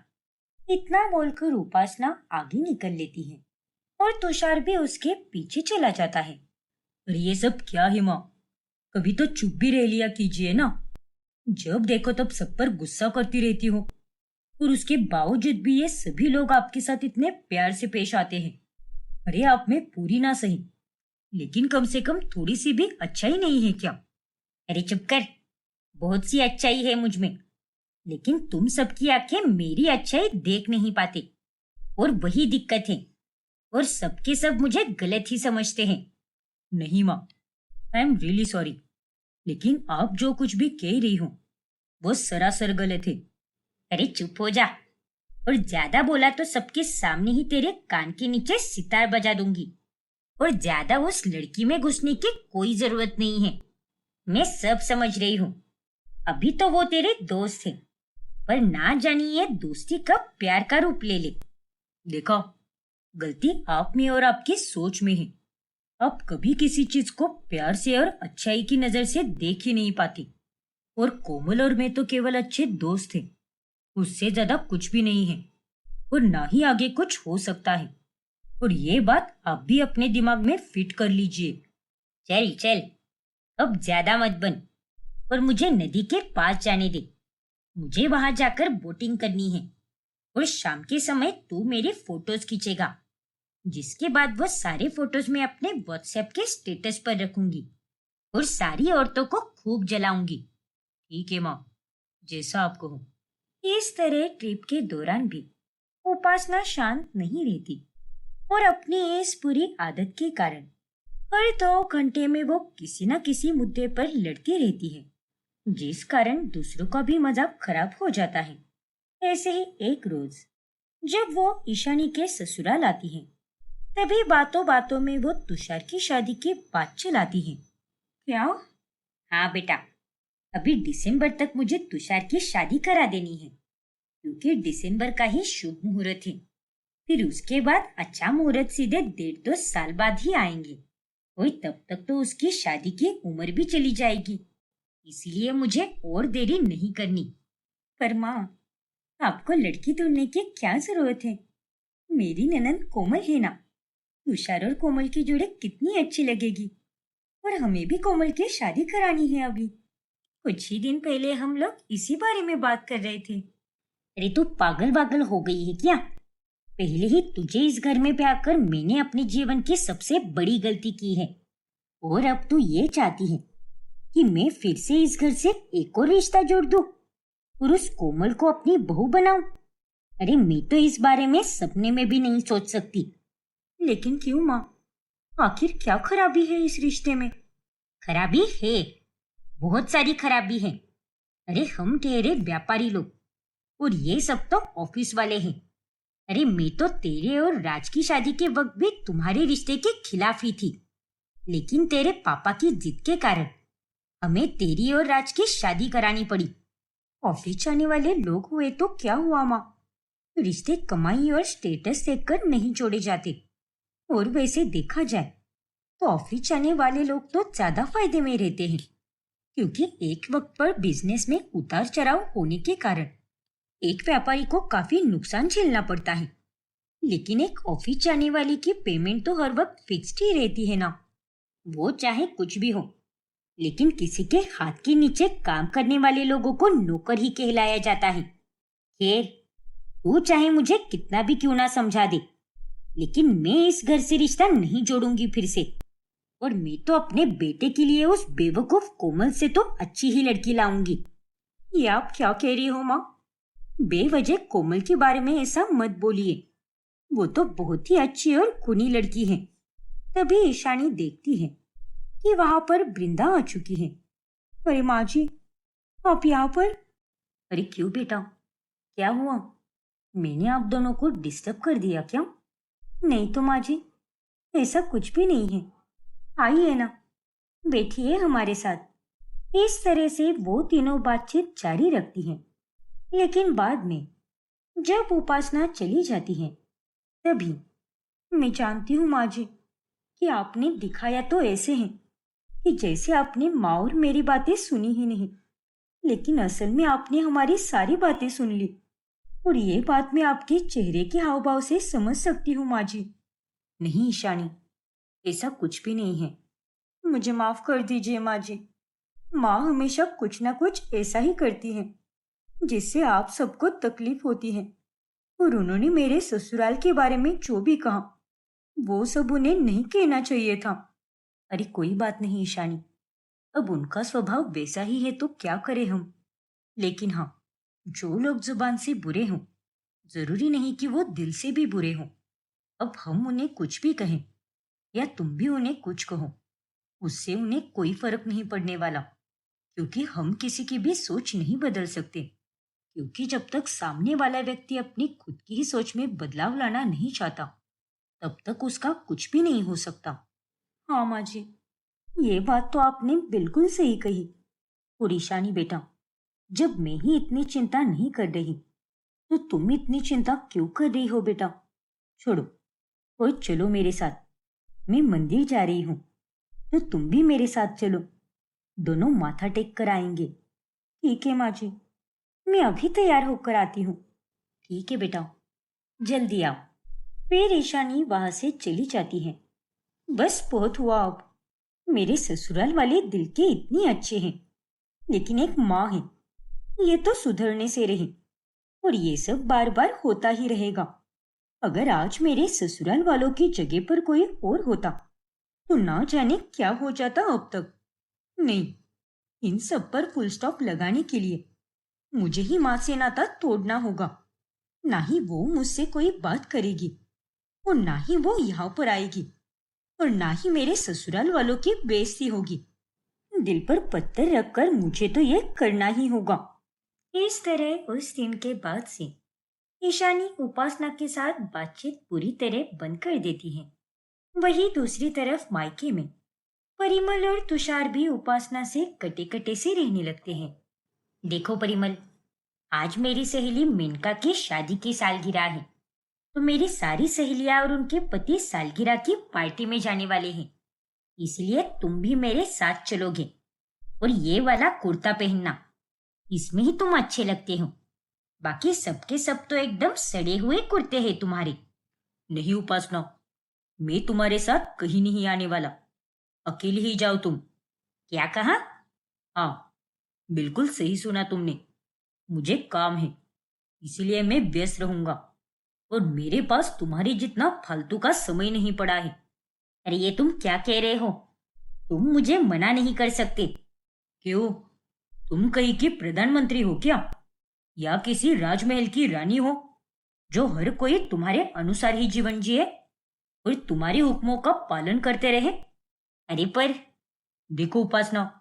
इतना बोलकर उपासना आगे निकल लेती है और तुषार भी उसके पीछे चला जाता है। अरे ये सब क्या है माँ? कभी तो चुप भी रह लिया कीजिए ना। जब देखो तब सब पर गुस्सा करती रहती हो, और उसके बावजूद भी ये सभी लोग आपके साथ इतने प्यार से पेश आते हैं। अरे आप में पूरी ना सही, लेकिन कम से कम थोड़ी सी भी अच्छाई नहीं है क्या? अरे चुप कर, बहुत सी अच्छाई है मुझ में, लेकिन तुम सबकी आंखें मेरी अच्छाई देख नहीं पाते, और वही दिक्कत है। और सबके सब मुझे गलत ही समझते हैं। नहीं माँ, आई एम रियली सॉरी, लेकिन आप जो कुछ भी कह रही हो वो सरासर गलत है। अरे चुप हो जा, और ज्यादा बोला तो सबके सामने ही तेरे कान के नीचे सितार बजा दूंगी। और ज्यादा उस लड़की में घुसने की कोई जरूरत नहीं है। मैं सब समझ रही हूँ। अभी तो वो तेरे दोस्त थे, पर ना जानिए ये दोस्ती कब प्यार का रूप ले ले। देखो, गलती आप में और आपकी सोच में है। आप कभी किसी चीज को प्यार से और अच्छाई की नजर से देख ही नहीं पाती। और कोमल और मैं तो केवल अच्छे दोस्त थे, उससे ज्यादा कुछ भी नहीं है, और ना ही आगे कुछ हो सकता है। और ये बात आप भी अपने दिमाग में फिट कर लीजिए। चल चल, अब ज्यादा मत बन, और मुझे नदी के पास जाने दे। मुझे वहां जाकर बोटिंग करनी है, और शाम के समय तू मेरे फोटोज खींचेगा, जिसके बाद वो सारे फोटोज मैं अपने व्हाट्सएप के स्टेटस पर रखूंगी और सारी औरतों को खूब जलाऊंगी। ठीक है माँ, जैसा आप कहो। इस तरह ट्रिप के दौरान भी उपासना शांत नहीं रहती, और अपनी इस बुरी आदत के कारण हर 2 घंटे में वो किसी न किसी मुद्दे पर लड़ती रहती है, जिस कारण दूसरों का भी मजाक खराब हो जाता है। ऐसे ही एक रोज जब वो ईशानी के ससुराल आती है, तभी बातों बातों में वो तुषार की शादी की बात चलाती है। क्या? हाँ बेटा, अभी दिसंबर तक मुझे तुषार की शादी करा देनी है, क्योंकि दिसंबर का ही शुभ मुहूर्त है। फिर उसके बाद अच्छा मुहूर्त सीधे 1.5-2 साल बाद ही आएंगे, और तब तक तो उसकी शादी की उम्र भी चली जाएगी। इसलिए मुझे और देरी नहीं करनी। पर माँ, आपको लड़की ढूंढने की क्या जरूरत है? मेरी ननद कोमल है ना। तुषार और कोमल की जोड़ी कितनी अच्छी लगेगी, और हमें भी कोमल की शादी करानी है। अभी कुछ ही दिन पहले हम लोग इसी बारे में बात कर रहे थे। अरे तू पागल पागल हो गई है क्या? पहले ही तुझे इस घर में ब्याह मैंने अपने जीवन की सबसे बड़ी गलती की है, और अब तू ये चाहती है कि मैं फिर से इस घर से एक और रिश्ता जोड़ दूं और उस कोमल को अपनी बहू बनाऊं? अरे मैं तो इस बारे में सपने में भी नहीं सोच सकती। लेकिन क्यों माँ? आखिर क्या खराबी है इस रिश्ते में? खराबी है, बहुत सारी खराबी है। अरे हम ठहरे व्यापारी लोग, और ये सब तो ऑफिस वाले हैं। अरे मैं तो तेरे और राज की शादी के वक्त भी तुम्हारे रिश्ते के खिलाफ ही थी, लेकिन तेरे पापा की जिद के कारण हमें तेरी और राज की शादी करानी पड़ी। ऑफिस जाने वाले लोग हुए तो क्या हुआ माँ? रिश्ते कमाई और स्टेटस देखकर नहीं जोड़े जाते, और वैसे देखा जाए तो ऑफिस जाने वाले लोग तो ज्यादा फायदे में रहते हैं, क्योंकि एक वक्त पर बिजनेस में उतार चढ़ाव होने के कारण एक व्यापारी को काफी नुकसान झेलना पड़ता है। लेकिन एक ऑफिस जाने वाले की पेमेंट तो हर वक्त फिक्स्ड ही रहती है ना, वो चाहे कुछ भी हो। लेकिन किसी के हाथ के नीचे काम करने वाले लोगों को नौकर ही कहलाया जाता है। खैर, तू चाहे मुझे कितना भी क्यों ना समझा दे, लेकिन मैं इस घर से रिश्ता नहीं जोड़ूंगी फिर से। और मैं तो अपने बेटे के लिए उस बेवकूफ कोमल से तो अच्छी ही लड़की लाऊंगी। ये आप क्या कह रही हो माँ? बेवजह कोमल के बारे में ऐसा मत बोलिए। वो तो बहुत ही अच्छी और खूनी लड़की है। तभी ईशानी देखती है कि वहां पर वृंदा आ चुकी है। अरे माँ जी, आप यहाँ पर? अरे क्यों बेटा, क्या हुआ? मैंने आप दोनों को डिस्टर्ब कर दिया क्या? नहीं तो माँ जी, ऐसा कुछ भी नहीं है। आइए ना, बैठिए हमारे साथ। इस तरह से वो तीनों बातचीत जारी रखती हैं। लेकिन बाद में जब उपासना चली जाती है, तभी मैं जानती हूँ माँ जी कि आपने दिखाया तो ऐसे है कि जैसे आपने माँ और मेरी बातें सुनी ही नहीं, लेकिन असल में आपने हमारी सारी बातें सुन ली। और ये बात मैं आपके चेहरे के हाव भाव से समझ सकती हूँ माँ जी। नहीं ईशानी, ऐसा कुछ भी नहीं है। मुझे माफ कर दीजिए माँ जी। माँ हमेशा कुछ ना कुछ ऐसा ही करती है जिससे आप सबको तकलीफ होती है। और उन्होंने मेरे ससुराल के बारे में जो भी कहा, वो सब उन्हें नहीं कहना चाहिए था। अरे कोई बात नहीं ईशानी, अब उनका स्वभाव वैसा ही है तो क्या करें हम। लेकिन हाँ, जो लोग जुबान से बुरे हों, जरूरी नहीं कि वो दिल से भी बुरे हों। अब हम उन्हें कुछ भी कहें या तुम भी उन्हें कुछ कहो, उससे उन्हें कोई फर्क नहीं पड़ने वाला। क्योंकि हम किसी की भी सोच नहीं बदल सकते। क्योंकि जब तक सामने वाला व्यक्ति अपनी खुद की ही सोच में बदलाव लाना नहीं चाहता, तब तक उसका कुछ भी नहीं हो सकता। हाँ माँ जी, ये बात तो आपने बिल्कुल सही कही। और ईशानी बेटा, जब मैं ही इतनी चिंता नहीं कर रही, तो तुम इतनी चिंता क्यों कर रही हो बेटा? छोड़ो और चलो मेरे साथ। मैं मंदिर जा रही हूँ, तो तुम भी मेरे साथ चलो। दोनों माथा टेक कर आएंगे। ठीक है माँ जी, मैं अभी तैयार होकर आती हूँ। ठीक है बेटा, जल्दी आओ। फिर ईशानी वहां से चली जाती है। बस बहुत हुआ अब। मेरे ससुराल वाले दिल के इतने अच्छे हैं, लेकिन एक माँ है, ये तो सुधरने से रही। और ये सब बार बार होता ही रहेगा। अगर आज मेरे ससुराल वालों की जगह पर कोई और होता, तो ना जाने क्या हो जाता अब तक। नहीं, इन सब पर फुल स्टॉप लगाने के लिए मुझे ही माँ से नाता तोड़ना होगा। ना ही वो मुझसे कोई बात करेगी, और ना ही वो यहाँ पर आएगी, और ना ही मेरे ससुराल वालों की बेइज्जती होगी। दिल पर पत्थर रखकर मुझे तो ये करना ही होगा। इस तरह उस दिन के बाद से ईशानी उपासना के साथ बातचीत पूरी तरह बंद कर देती है। वहीं दूसरी तरफ मायके में परिमल और तुषार भी उपासना से कटे कटे से रहने लगते हैं। देखो परिमल, आज मेरी सहेली मेनका की शादी की सालगिरह है, तो मेरी सारी सहेलियां और उनके पति सालगिरह की पार्टी में जाने वाले हैं। इसलिए तुम भी मेरे साथ चलोगे। और ये वाला कुर्ता पहनना, इसमें ही तुम अच्छे लगते हो। बाकी सबके सब तो एकदम सड़े हुए कुर्ते हैं तुम्हारे। नहीं उपासना, मैं तुम्हारे साथ कहीं नहीं आने वाला। अकेले ही जाओ तुम। क्या कहा? हाँ, बिल्कुल सही सुना तुमने। मुझे काम है, इसीलिए मैं व्यस्त रहूंगा। और मेरे पास तुम्हारे जितना फालतू का समय नहीं पड़ा है। अरे ये तुम क्या कह रहे हो? तुम मुझे मना नहीं कर सकते। क्यों? तुम कहीं की प्रधानमंत्री हो क्या? या किसी राजमहल की रानी हो, जो हर कोई तुम्हारे अनुसार ही जीवन जिए और तुम्हारे हुक्मों का पालन करते रहे? अरे पर देखो उपासना,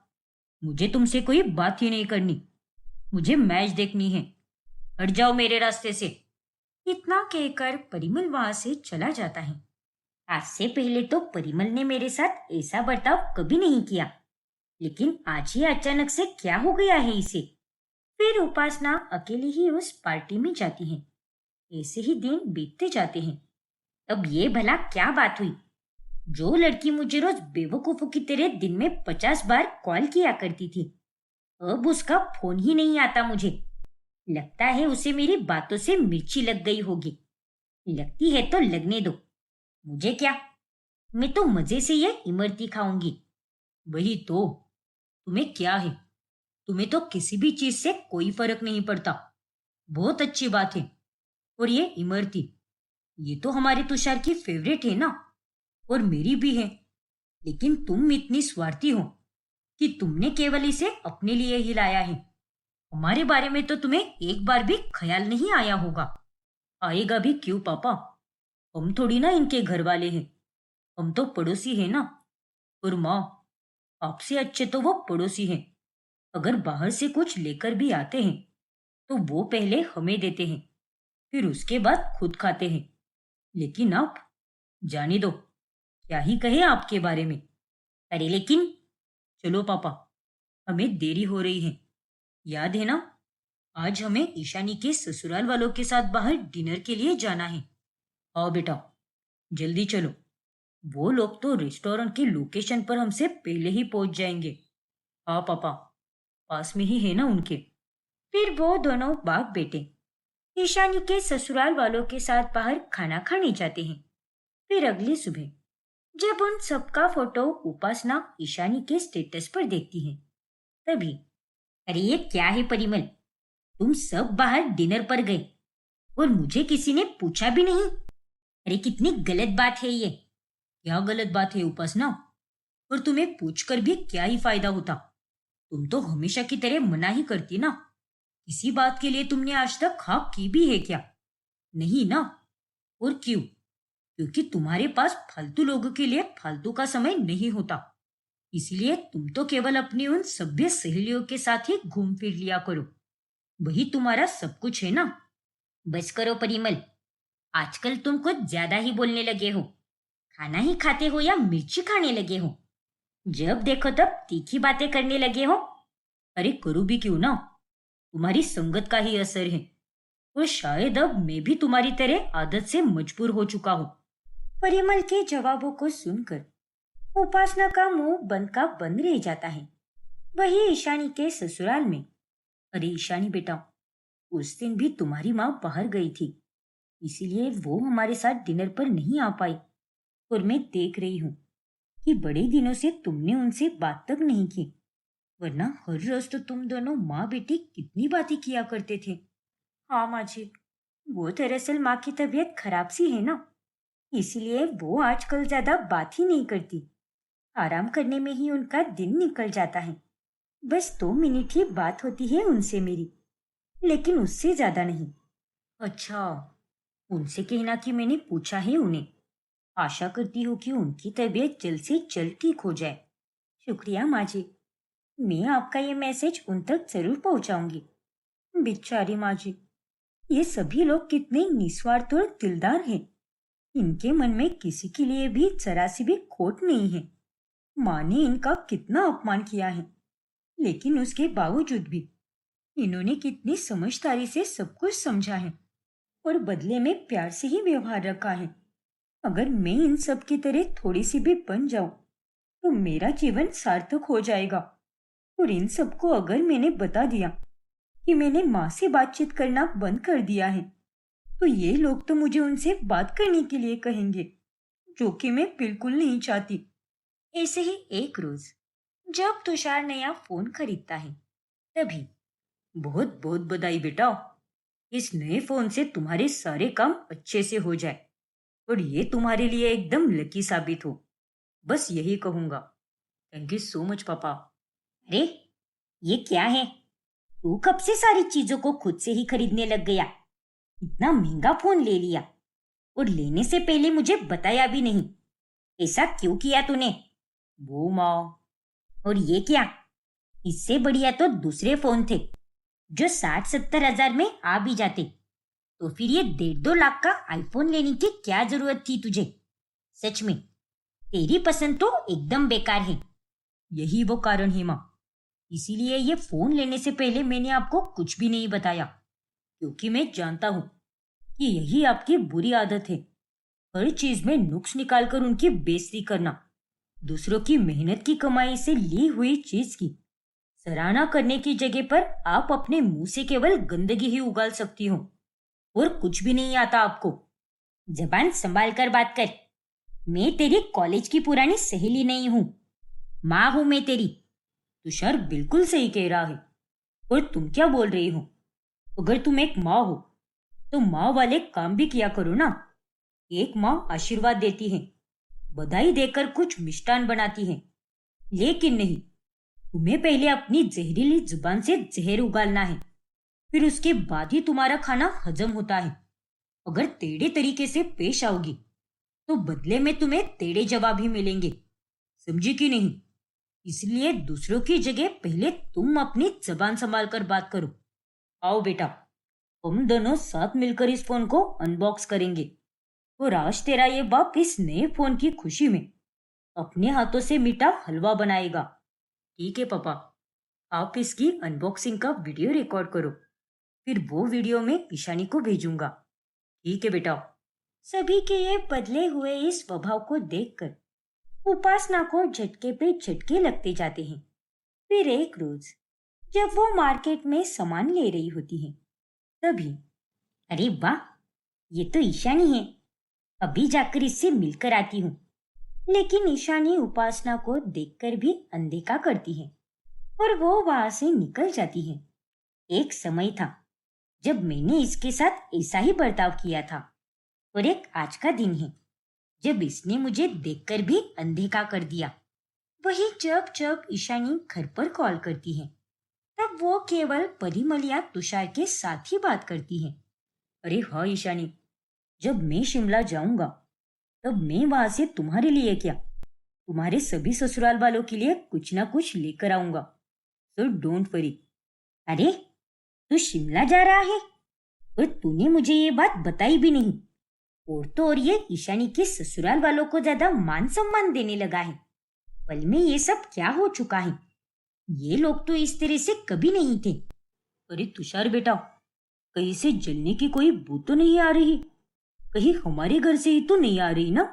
मुझे तुमसे कोई बात ही नहीं करनी। मुझे मैच देखनी है। हट जाओ मेरे रास्ते से। इतना कहकर परिमल वहां से चला जाता है। आज से पहले तो परिमल ने मेरे साथ ऐसा बर्ताव कभी नहीं किया, लेकिन आज ही अचानक से क्या हो गया है इसे? फिर उपासना अकेली ही उस पार्टी में जाती है। ऐसे ही दिन बीतते जाते हैं। अब ये भला क्या बात हुई? जो लड़की मुझे रोज बेवकूफों की तरह दिन में 50 बार कॉल किया करती थी, अब उसका फोन ही नहीं आता मुझे। लगता है उसे मेरी बातों से मिर्ची लग गई होगी। लगती है तो लगने दो, मुझे क्या। मैं तो मजे से ये इमरती खाऊंगी। वही तो, तुम्हें क्या है? तुम्हें तो किसी भी चीज से कोई फर्क नहीं पड़ता। बहुत अच्छी बात है। और ये इमरती, ये तो हमारे तुषार की फेवरेट है ना, और मेरी भी है। लेकिन तुम इतनी स्वार्थी हो कि तुमने केवल इसे अपने लिए ही लाया है। हमारे बारे में तो तुम्हें एक बार भी ख्याल नहीं आया होगा। आएगा भी क्यों पापा? हम थोड़ी ना इनके घर वाले हैं। हम तो पड़ोसी हैं ना। और माँ, आपसे अच्छे तो वो पड़ोसी हैं। अगर बाहर से कुछ लेकर भी आते हैं तो वो पहले हमें देते हैं, फिर उसके बाद खुद खाते हैं। लेकिन आप, जाने दो, क्या ही कहे आपके बारे में। अरे लेकिन, चलो पापा, हमें देरी हो रही है। याद है ना, आज हमें ईशानी के ससुराल वालों के साथ बाहर डिनर के लिए जाना है। आओ बेटा, जल्दी चलो। वो लोग तो रेस्टोरेंट की लोकेशन पर हमसे पहले ही पहुंच जाएंगे। हाँ पापा, पास में ही है ना उनके। फिर वो दोनों बाप बेटे ईशानी के ससुराल वालों के साथ बाहर खाना खाने जाते हैं। फिर अगली सुबह जब उन सबका फोटो उपासना ईशानी के स्टेटस पर देखती है, तभी, अरे ये क्या है परिमल, तुम सब बाहर डिनर पर गए और मुझे किसी ने पूछा भी नहीं। अरे कितनी गलत बात है ये। क्या गलत बात है उपासना? और तुम्हें पूछकर भी क्या ही फायदा होता? तुम तो हमेशा की तरह मना ही करती ना। किसी बात के लिए तुमने आज तक हाँ की भी है क्या? नहीं ना। और क्यों? क्योंकि तुम्हारे पास फालतू लोगों के लिए फालतू का समय नहीं होता। इसलिए तुम तो केवल अपनी उन सभ्य सहेलियों के साथ ही घूम फिर लिया करो। वही तुम्हारा सब कुछ है ना। बस करो परिमल, आजकल तुम कुछ ज्यादा ही बोलने लगे हो। खाना ही खाते हो या मिर्ची खाने लगे हो? जब देखो तब तीखी बातें करने लगे हो। अरे करूँ भी क्यों ना, तुम्हारी संगत का ही असर है। और शायद अब मैं भी तुम्हारी तरह आदत से मजबूर हो चुका हूँ। परिमल के जवाबों को सुनकर उपासना का मुंह बंद का बंद रह जाता है। वही ईशानी के ससुराल में। अरे ईशानी बेटा, उस दिन भी तुम्हारी माँ बाहर गई थी, इसीलिए वो हमारे साथ डिनर पर नहीं आ पाई। और मैं देख रही हूँ कि बड़े दिनों से तुमने उनसे बात तक नहीं की। वरना हर रोज तो तुम दोनों माँ बेटी कितनी बातें किया करते थे। हाँ माँ जी, वो दरअसल माँ की तबीयत खराब सी है ना, इसीलिए वो आजकल ज्यादा बात ही नहीं करती। आराम करने में ही उनका दिन निकल जाता है। बस 2 मिनट ही बात होती है उनसे मेरी, लेकिन उससे ज्यादा नहीं। अच्छा, उनसे कहना कि मैंने पूछा है उन्हें। आशा करती हूँ कि उनकी तबीयत जल्द से जल्द ठीक हो जाए। शुक्रिया माँ जी, मैं आपका ये मैसेज उन तक जरूर पहुंचाऊंगी। बेचारी माँ जी, ये सभी लोग कितने निस्वार्थ और दिलदार हैं। इनके मन में किसी के लिए भी जरा सी भी खोट नहीं है। माँ ने इनका कितना अपमान किया है, लेकिन उसके बावजूद भी इन्होंने कितनी समझदारी से सब कुछ समझा है और बदले में प्यार से ही व्यवहार रखा है। अगर मैं इन सब की तरह थोड़ी सी भी बन जाऊं तो मेरा जीवन सार्थक हो जाएगा। और इन सबको अगर मैंने बता दिया कि मैंने माँ से बातचीत करना बंद कर दिया है, तो ये लोग तो मुझे उनसे बात करने के लिए कहेंगे, जो कि मैं बिल्कुल नहीं चाहती। ऐसे ही एक रोज जब तुषार नया फोन खरीदता है, तभी, बहुत बहुत बधाई बेटा, इस नए फोन से तुम्हारे सारे काम अच्छे से हो जाए और ये तुम्हारे लिए एकदम लकी साबित हो। बस यही कहूंगा। थैंक यू सो मच पापा। अरे ये क्या है? तू कब से सारी चीजों को खुद से ही खरीदने लग गया? इतना महंगा फोन ले लिया और लेने से पहले मुझे बताया भी नहीं। ऐसा क्यों किया तूने? वो माँ, और ये क्या? इससे बढ़िया तो दूसरे फोन थे जो 60-70 हजार में आ भी जाते। तो फिर ये 1.5-2 लाख का आईफोन लेने की क्या जरूरत थी तुझे? सच में तेरी पसंद तो एकदम बेकार है। यही वो कारण है माँ, इसीलिए ये फोन लेने से पहले मैंने आपको कुछ भी नहीं बताया, क्योंकि मैं जानता हूँ कि यही आपकी बुरी आदत है। हर चीज में नुक्स निकालकर उनकी बेइज्जती करना। दूसरों की मेहनत की कमाई से ली हुई चीज की सराहना करने की जगह पर आप अपने मुंह से केवल गंदगी ही उगाल सकती हो और कुछ भी नहीं आता आपको। जबान संभाल कर बात कर। मैं तेरी कॉलेज की पुरानी सहेली नहीं हूँ, माँ हूं मैं तेरी। तुषार बिल्कुल सही कह रहा है। और तुम क्या बोल रही हो? अगर तुम एक माँ हो तो माँ वाले काम भी किया करो ना। एक माँ आशीर्वाद देती है, बधाई देकर कुछ मिष्ठान बनाती है, लेकिन नहीं, तुम्हें पहले अपनी जहरीली जुबान से जहर उगालना है, फिर उसके बाद ही तुम्हारा खाना हजम होता है। अगर टेढ़े तरीके से पेश आओगी तो बदले में तुम्हें टेढ़े जवाब ही मिलेंगे। समझी कि नहीं? इसलिए दूसरों की जगह पहले तुम अपनी जबान संभाल कर बात करो। आओ बेटा, हम दोनों साथ मिलकर इस फोन को अनबॉक्स करेंगे और आज तेरा ये बाप इस नए फोन की खुशी में अपने हाथों से मीठा हलवा बनाएगा। ठीक है पापा, आप इसकी अनबॉक्सिंग का वीडियो रिकॉर्ड करो, फिर वो वीडियो मैं ईशानी को भेजूंगा। ठीक है बेटा। सभी के ये बदले हुए इस स्वभाव को देखकर उपासना को झटके पे झटके लगते जाते हैं। फिर एक रोज जब वो मार्केट में सामान ले रही होती है, तभी अरे वाह, ये तो ईशानी है, अभी जाकर इससे मिलकर आती हूँ। लेकिन ईशानी उपासना को देखकर भी अनदेखा करती है और वो वहां से निकल जाती है। एक समय था जब मैंने इसके साथ ऐसा ही बर्ताव किया था, और एक आज का दिन है जब इसने मुझे देखकर भी अनदेखा कर दिया। वही जब जब ईशानी घर पर कॉल करती है, तब वो केवल परिमल या तुषार के साथ ही बात करती है। अरे हाँ ईशानी, जब मैं शिमला जाऊंगा तब मैं वहां से तुम्हारे लिए क्या, तुम्हारे सभी ससुराल वालों के लिए कुछ ना कुछ लेकर आऊंगा, सो डोंट वरी। अरे, तू शिमला जा रहा है और तूने मुझे ये बात बताई भी नहीं। और तो और ये ईशानी के ससुराल वालों को ज्यादा मान सम्मान देने लगा है। पल में ये सब क्या हो चुका है? ये लोग तो इस तरह से कभी नहीं थे। अरे तुषार बेटा, कहीं से जलने की कोई बू तो नहीं आ रही? कहीं हमारे घर से ही तो नहीं आ रही ना?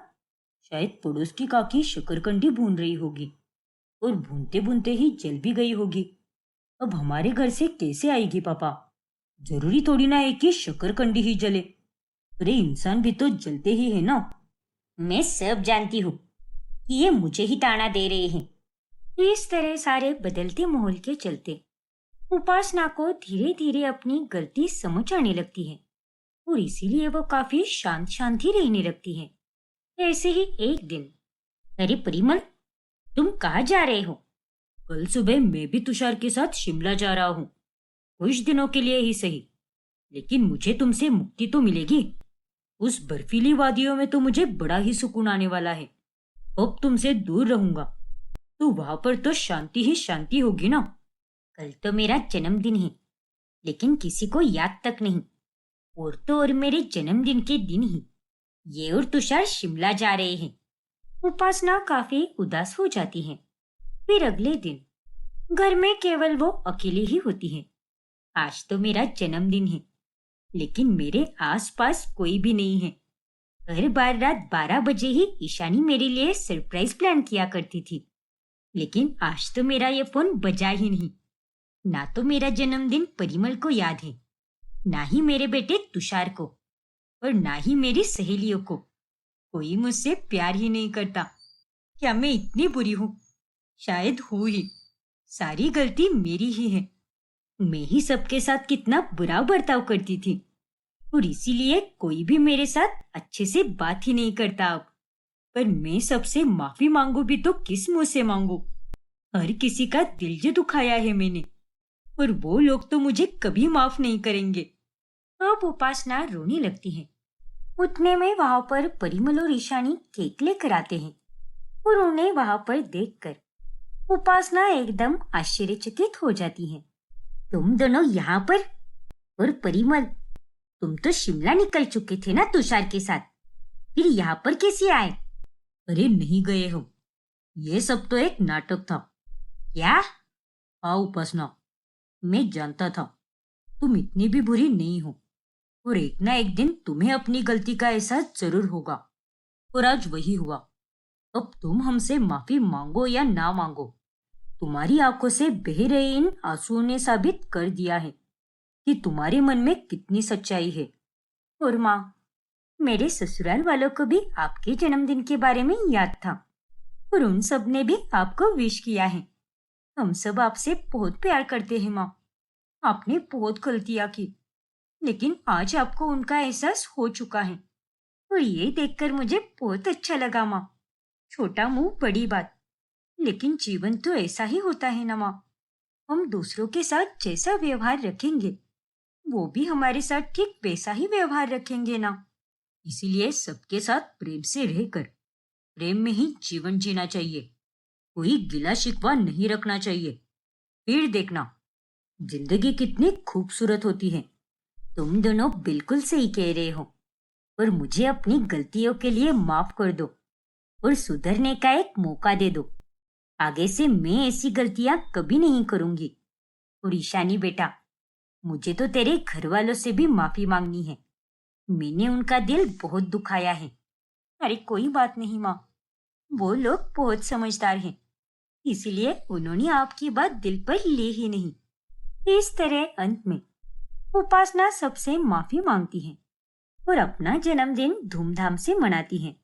शायद पड़ोस की काकी शकरकंडी भून रही होगी और भूनते भूनते ही जल भी गई होगी। अब हमारे घर से कैसे आएगी पापा? जरूरी थोड़ी ना है कि शकरकंडी ही जले। अरे इंसान भी तो जलते ही है ना। मैं सब जानती हूँ कि ये मुझे ही ताना दे रहे हैं। इस तरह सारे बदलते माहौल के चलते उपासना को धीरे धीरे अपनी गलती समझ आने लगती है और इसीलिए वो काफी शांत शांत ही रहने लगती है। ऐसे ही एक दिन, अरे परिमल, तुम कहाँ जा रहे हो? कल सुबह मैं भी तुषार के साथ शिमला जा रहा हूँ, कुछ दिनों के लिए ही सही, लेकिन मुझे तुमसे मुक्ति तो मिलेगी। उस बर्फीली वादियों में तो मुझे बड़ा ही सुकून आने वाला है। अब तुमसे दूर रहूंगा तो वहां पर तो शांति ही शांति होगी ना। कल तो मेरा जन्मदिन है, लेकिन किसी को याद तक नहीं। और तो और मेरे जन्मदिन के दिन ही ये और तुषार शिमला जा रहे हैं। उपासना काफी उदास हो जाती है। फिर अगले दिन घर में केवल वो अकेली ही होती है। आज तो मेरा जन्मदिन है, लेकिन मेरे आसपास कोई भी नहीं है। हर बार रात 12 बजे ही ईशानी मेरे लिए सरप्राइज प्लान किया करती थी, लेकिन आज तो मेरा ये फोन बजा ही नहीं। ना तो मेरा जन्मदिन परिमल को याद है, ना ही मेरे बेटे तुषार को, और ना ही मेरी सहेलियों को। कोई मुझसे प्यार ही नहीं करता। क्या मैं इतनी बुरी हूँ? शायद हूँ ही। सारी गलती मेरी ही है। मैं ही सबके साथ कितना बुरा बर्ताव करती थी, और इसीलिए कोई भी मेरे साथ अच्छे से बात ही नहीं करता अब। पर मैं सबसे माफी मांगू भी तो किस मुंह से मांगू? हर किसी का दिल जो दुखाया है मैंने, और वो लोग तो मुझे कभी माफ नहीं करेंगे। अब उपासना रोने लगती है। उतने में वहां पर परिमल और ईशानी केक लेकर आते हैं और उन्हें वहां पर देखकर उपासना एकदम आश्चर्यचकित हो जाती है। तुम दोनों यहाँ पर? और परिमल, तुम तो शिमला निकल चुके थे ना तुषार के साथ, फिर यहाँ पर कैसे आए? अरे नहीं गए हो, ये सब तो एक नाटक था। क्या? हाँ उपासना, मैं जानता था तुम इतनी भी बुरी नहीं हो, और एक ना एक दिन तुम्हें अपनी गलती का एहसास जरूर होगा, और आज वही हुआ। अब तुम हमसे माफी मांगो या ना मांगो, तुम्हारी आंखों से बह रहे इन आंसुओं ने साबित कर दिया है कि तुम्हारे मन में कितनी सच्चाई है। और माँ, मेरे ससुराल वालों को भी आपके जन्मदिन के बारे में याद था, और उन सब ने भी आपको विश किया है। हम सब आपसे बहुत प्यार करते हैं माँ। आपने बहुत गलतियां की, लेकिन आज आपको उनका एहसास हो चुका है और ये देखकर मुझे बहुत अच्छा लगा माँ। छोटा मुंह बड़ी बात, लेकिन जीवन तो ऐसा ही होता है ना माँ। हम दूसरों के साथ जैसा व्यवहार रखेंगे, वो भी हमारे साथ ठीक वैसा ही व्यवहार रखेंगे ना। इसीलिए सबके साथ प्रेम से रहकर प्रेम में ही जीवन जीना चाहिए। कोई गिला शिकवा नहीं रखना चाहिए। फिर देखना, जिंदगी कितनी खूबसूरत होती है। तुम दोनों बिल्कुल सही कह रहे हो। और मुझे अपनी गलतियों के लिए माफ कर दो और सुधरने का एक मौका दे दो। आगे से मैं ऐसी गलतियां कभी नहीं करूंगी। और ईशानी बेटा, मुझे तो तेरे घर वालों से भी माफी मांगनी है। मैंने उनका दिल बहुत दुखाया है। अरे कोई बात नहीं माँ, वो लोग बहुत समझदार हैं, इसीलिए उन्होंने आपकी बात दिल पर ली ही नहीं। इस तरह अंत में उपासना सबसे माफी मांगती है और अपना जन्मदिन धूमधाम से मनाती है।